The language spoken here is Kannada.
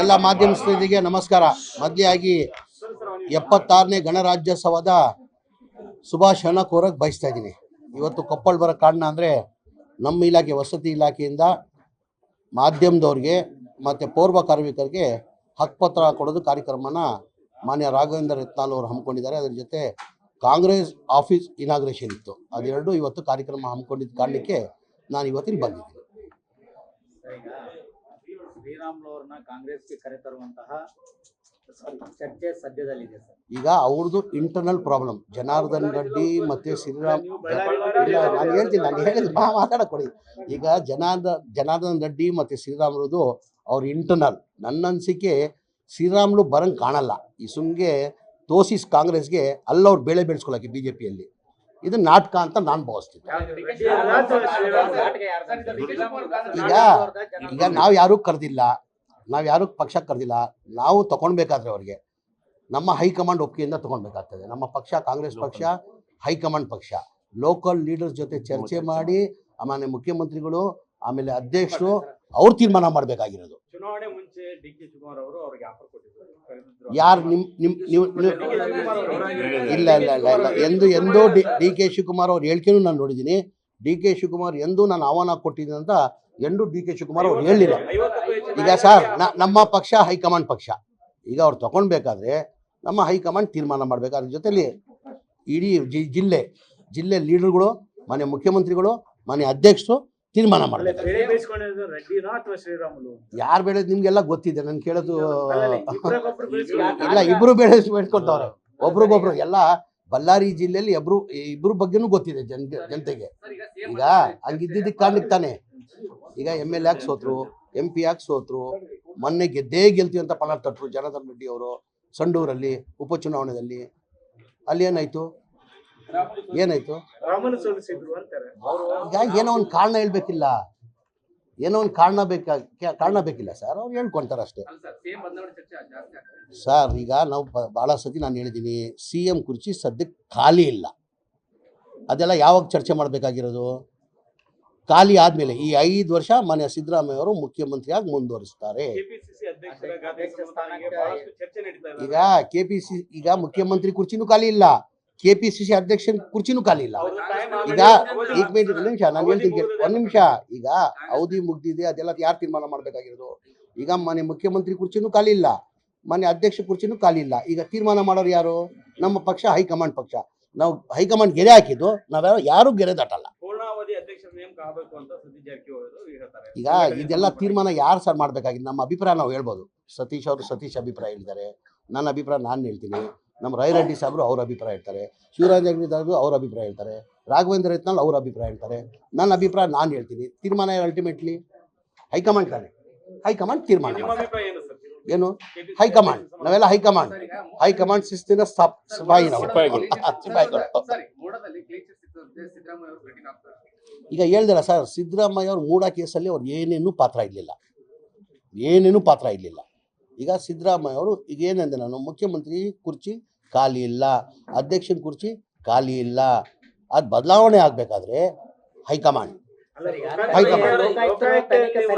ಎಲ್ಲ ಮಾಧ್ಯಮ ಸ್ನೇಹಿತರಿಗೆ ನಮಸ್ಕಾರ. ಮೊದಲಿಯಾಗಿ 76ನೇ ಗಣರಾಜ್ಯೋತ್ಸವದ ಶುಭಾಶಯನ ಕೋರಕ್ಕೆ ಬಯಸ್ತಾ ಇದ್ದೀನಿ. ಇವತ್ತು ಕೊಪ್ಪಳ ಬರೋ ಕಾರಣ ಅಂದರೆ ನಮ್ಮ ಇಲಾಖೆ ವಸತಿ ಇಲಾಖೆಯಿಂದ ಮಾಧ್ಯಮದವ್ರಿಗೆ ಮತ್ತು ಪೂರ್ವ ಕಾರ್ಮಿಕರಿಗೆ ಹಕ್ಕುಪತ್ರ ಕೊಡೋದು ಕಾರ್ಯಕ್ರಮನ ಮಾನ್ಯ ರಾಘವೇಂದ್ರ ರತ್ನಾಲ್ ಅವರು ಹಮ್ಮಿಕೊಂಡಿದ್ದಾರೆ. ಅದರ ಜೊತೆ ಕಾಂಗ್ರೆಸ್ ಆಫೀಸ್ ಇನಾಗ್ರೇಷನ್ ಇತ್ತು, ಅದೆರಡು ಇವತ್ತು ಕಾರ್ಯಕ್ರಮ ಹಮ್ಮಿಕೊಂಡಿದ್ದ ಕಾರಣಕ್ಕೆ ನಾನು ಇವತ್ತಿಗೆ ಬಂದಿದ್ದೀನಿ. ಶ್ರೀರಾಮುಲು ಅವರನ್ನ ಕಾಂಗ್ರೆಸ್ಗೆ ಕರೆತರುವಂತಹ ಚರ್ಚೆ ಸದ್ಯದಲ್ಲಿದೆ ಸರ್. ಈಗ ಅವ್ರದ್ದು ಇಂಟರ್ನಲ್ ಪ್ರಾಬ್ಲಮ್. ಜನಾರ್ದನ್ ರೆಡ್ಡಿ ಮತ್ತು ಶ್ರೀರಾಮ್ ನಾನು ಹೇಳ್ತೀನಿ ಮಾತಾಡಕ್ಕೆ ಕೊಡಿ. ಈಗ ಜನಾರ್ದನ್ ರೆಡ್ಡಿ ಮತ್ತು ಶ್ರೀರಾಮುಲುದು ಅವ್ರ ಇಂಟರ್ನಲ್. ನನ್ನ ಅನಿಸಿಕೆ ಶ್ರೀರಾಮುಲು ಬರಂಗೆ ಕಾಣಲ್ಲ. ಈ ಸುಮ್ಗೆ ತೋಸಿಸ್ ಕಾಂಗ್ರೆಸ್ಗೆ ಅಲ್ಲವ್ರು ಬೇಳೆ ಬೆಳೆಸ್ಕೊಳಕ್ಕೆ ಬಿ ಜೆ ಪಿಯಲ್ಲಿ ಇದು ನಾಟಕ ಅಂತ ನಾನು ಭಾವಿಸ್ತೀನಿ. ಈಗ ನಾವು ಯಾರೂ ಕರೆದಿಲ್ಲ, ನಾವು ಯಾರೂ ಪಕ್ಷಕ್ಕೆ ಕರೆದಿಲ್ಲ. ನಾವು ತಗೊಳ್ಬೇಕಾದ್ರೆ ಅವ್ರಿಗೆ ನಮ್ಮ ಹೈಕಮಾಂಡ್ ಒಪ್ಪಿಗೆಯಿಂದ ತೊಗೊಳ್ಬೇಕಾಗ್ತದೆ. ನಮ್ಮ ಪಕ್ಷ ಕಾಂಗ್ರೆಸ್ ಪಕ್ಷ ಹೈಕಮಾಂಡ್ ಪಕ್ಷ. ಲೋಕಲ್ ಲೀಡರ್ಸ್ ಜೊತೆ ಚರ್ಚೆ ಮಾಡಿ ಆಮೇಲೆ ಮುಖ್ಯಮಂತ್ರಿಗಳು ಆಮೇಲೆ ಅಧ್ಯಕ್ಷರು ಅವ್ರು ತೀರ್ಮಾನ ಮಾಡಬೇಕಾಗಿರೋದು. ಚುನಾವಣೆ ಮುಂಚೆ ಡಿ ಕೆ ಶಿವಕುಮಾರ್ ಅವರು ಅವ್ರಿಗೆ ಆಫರ್ ಕೊಟ್ಟಿದ್ರು. ಯಾರು ನೀವು ಇಲ್ಲ ಎಂದೂ ಡಿ ಕೆ ಶಿವಕುಮಾರ್ ಅವ್ರು ಹೇಳ್ಕೆನೂ ನಾನು ನೋಡಿದ್ದೀನಿ. ಡಿ ಕೆ ಶಿವಕುಮಾರ್ ಎಂದೂ ನಾನು ಆಹ್ವಾನ ಕೊಟ್ಟಿದ್ದೀನಿ ಅಂತ ಎಂದೂ ಡಿ ಕೆ ಶಿವಕುಮಾರ್ ಅವ್ರು ಹೇಳಿಲ್ಲ. ಈಗ ಸರ್ ನಮ್ಮ ಪಕ್ಷ ಹೈಕಮಾಂಡ್ ಪಕ್ಷ. ಈಗ ಅವ್ರು ತಗೊಳ್ಬೇಕಾದ್ರೆ ನಮ್ಮ ಹೈಕಮಾಂಡ್ ತೀರ್ಮಾನ ಮಾಡಬೇಕು. ಅದ್ರ ಜೊತೆಲಿ ಇಡೀ ಜಿಲ್ಲೆ ಲೀಡರ್ಗಳು, ಮಾನ್ಯ ಮುಖ್ಯಮಂತ್ರಿಗಳು, ಮಾನ್ಯ ಅಧ್ಯಕ್ಷರು ತೀರ್ಮಾನ ಮಾಡಬೇಕು. ಯಾರು ಬೆಳೆದು ನಿಮ್ಗೆಲ್ಲ ಗೊತ್ತಿದೆ. ನಾನು ಕೇಳೋದು ಇಲ್ಲ, ಇಬ್ರು ಬೆಳೆಸ್ಕೊಳ್ತವ್ರೆ ಒಬ್ರಿಗೊಬ್ರು. ಎಲ್ಲ ಬಳ್ಳಾರಿ ಜಿಲ್ಲೆಯಲ್ಲಿ ಇಬ್ರು ಬಗ್ಗೆನೂ ಗೊತ್ತಿದೆ ಜನತೆಗೆ. ಈಗ ಹಂಗಿದ್ದಿದ್ದಕ್ಕೆ ಕಾರಣಕ್ಕೆ ತಾನೆ ಈಗ MLA ಯಾಕೆ ಸೋತ್ರು, MP ಯಾಕೆ ಸೋತ್ರು, ಮೊನ್ನೆ ಗೆಲ್ತೀವಿ ಅಂತ ಪಣ ತಟ್ಟರು ಜನಾರ್ದನ್ ರೆಡ್ಡಿ ಅವರು ಸಂಡೂರಲ್ಲಿ ಉಪಚುನಾವಣೆಯಲ್ಲಿ. ಅಲ್ಲಿ ಏನಾಯ್ತು? ಈಗ ಏನೋ ಒಂದು ಕಾರಣ ಹೇಳ್ಬೇಕಿಲ್ಲ, ಏನೋ ಒಂದು ಕಾರಣ ಬೇಕಿಲ್ಲ ಸರ್. ಅವ್ರು ಹೇಳ್ಕೊಂತಾರೆ ಅಷ್ಟೇ ಸರ್. ಈಗ ನಾವು ಭಾಳ ಸತಿ ನಾನು ಹೇಳಿದ್ದೀನಿ, CM ಕುರ್ಚಿ ಸದ್ಯಕ್ಕೆ ಖಾಲಿ ಇಲ್ಲ. ಅದೆಲ್ಲ ಯಾವಾಗ ಚರ್ಚೆ ಮಾಡಬೇಕಾಗಿರೋದು? ಖಾಲಿ ಆದಮೇಲೆ ಈ 5 ವರ್ಷ ಮಾನ್ಯ ಸಿದ್ದರಾಮಯ್ಯ ಅವರು ಮುಖ್ಯಮಂತ್ರಿಯಾಗಿ ಮುಂದುವರಿಸ್ತಾರೆ. ಈಗ KPCC ಈಗ ಮುಖ್ಯಮಂತ್ರಿ ಕುರ್ಚಿನೂ ಖಾಲಿ ಇಲ್ಲ, KPCC ಅಧ್ಯಕ್ಷನ ಕುರ್ಚಿನೂ ಖಾಲಿ ಇಲ್ಲ. ಈಗ ಒಂದು ನಿಮಿಷ ನಾನು ಹೇಳ್ತೀನಿ, ಒಂದು ನಿಮಿಷ. ಈಗ ಅವಧಿ ಮುಗ್ದಿದೆ, ಅದೆಲ್ಲ ಯಾರು ತೀರ್ಮಾನ ಮಾಡಬೇಕಾಗಿರೋದು? ಈಗ ಮಾನ್ಯ ಮುಖ್ಯಮಂತ್ರಿ ಕುರ್ಚಿನೂ ಖಾಲಿ ಇಲ್ಲ, ಮಾನ್ಯ ಅಧ್ಯಕ್ಷ ಕುರ್ಚಿನೂ ಖಾಲಿ ಇಲ್ಲ. ಈಗ ತೀರ್ಮಾನ ಮಾಡೋರು ಯಾರು? ನಮ್ಮ ಪಕ್ಷ ಹೈಕಮಾಂಡ್ ಪಕ್ಷ. ನಾವು ಹೈಕಮಾಂಡ್ ಗೆರೆ ಹಾಕಿದ್ದು, ಯಾರು ಗೆರೆ ದಾಟಲ್ಲ. ಈಗ ಇದೆಲ್ಲ ತೀರ್ಮಾನ ಯಾರು ಸರ್ ಮಾಡಬೇಕಾಗಿದೆ? ನಮ್ಮ ಅಭಿಪ್ರಾಯ ನಾವು ಹೇಳ್ಬೋದು. ಸತೀಶ್ ಅಭಿಪ್ರಾಯ ಹೇಳಿದ್ದಾರೆ, ನನ್ನ ಅಭಿಪ್ರಾಯ ನಾನು ಹೇಳ್ತೀನಿ, ನಮ್ಮ ರಾಯರೆಡ್ಡಿ ಸಾಹೇಬರು ಅವ್ರ ಅಭಿಪ್ರಾಯ ಹೇಳ್ತಾರೆ, ಶಿವರಾಜ್ ಅವ್ರ ಅಭಿಪ್ರಾಯ ಹೇಳ್ತಾರೆ, ರಾಘವೇಂದ್ರ ರತ್ನಾಲ್ ಅವ್ರ ಅಭಿಪ್ರಾಯ ಹೇಳ್ತಾರೆ, ನನ್ನ ಅಭಿಪ್ರಾಯ ನಾನು ಹೇಳ್ತೀನಿ. ತೀರ್ಮಾನ ಅಲ್ಟಿಮೇಟ್ಲಿ ಹೈಕಮಾಂಡ್ ತಾನೆ. ಹೈಕಮಾಂಡ್ ತೀರ್ಮಾನ ಏನು? ಹೈಕಮಾಂಡ್, ನಾವೆಲ್ಲ ಹೈಕಮಾಂಡ್ ಶಿಸ್ತಿನ ಸಿಪಾಯಿ ನಾವು. ಈಗ ಹೇಳ್ದಿಲ್ಲ ಸರ್, ಸಿದ್ದರಾಮಯ್ಯ ಅವ್ರ ಮೂಡ ಕೇಸಲ್ಲಿ ಅವ್ರು ಏನೇನೂ ಪಾತ್ರ ಇರಲಿಲ್ಲ. ಈಗ ಸಿದ್ದರಾಮಯ್ಯ ಅವರು ಈಗ ಏನಂದ್ರೆ, ನಾನು ಮುಖ್ಯಮಂತ್ರಿ ಕುರ್ಚಿ ಖಾಲಿ ಇಲ್ಲ, ಅಧ್ಯಕ್ಷನ ಕುರ್ಚಿ ಖಾಲಿ ಇಲ್ಲ, ಅದು ಬದಲಾವಣೆ ಆಗಬೇಕಾದ್ರೆ ಹೈಕಮಾಂಡ್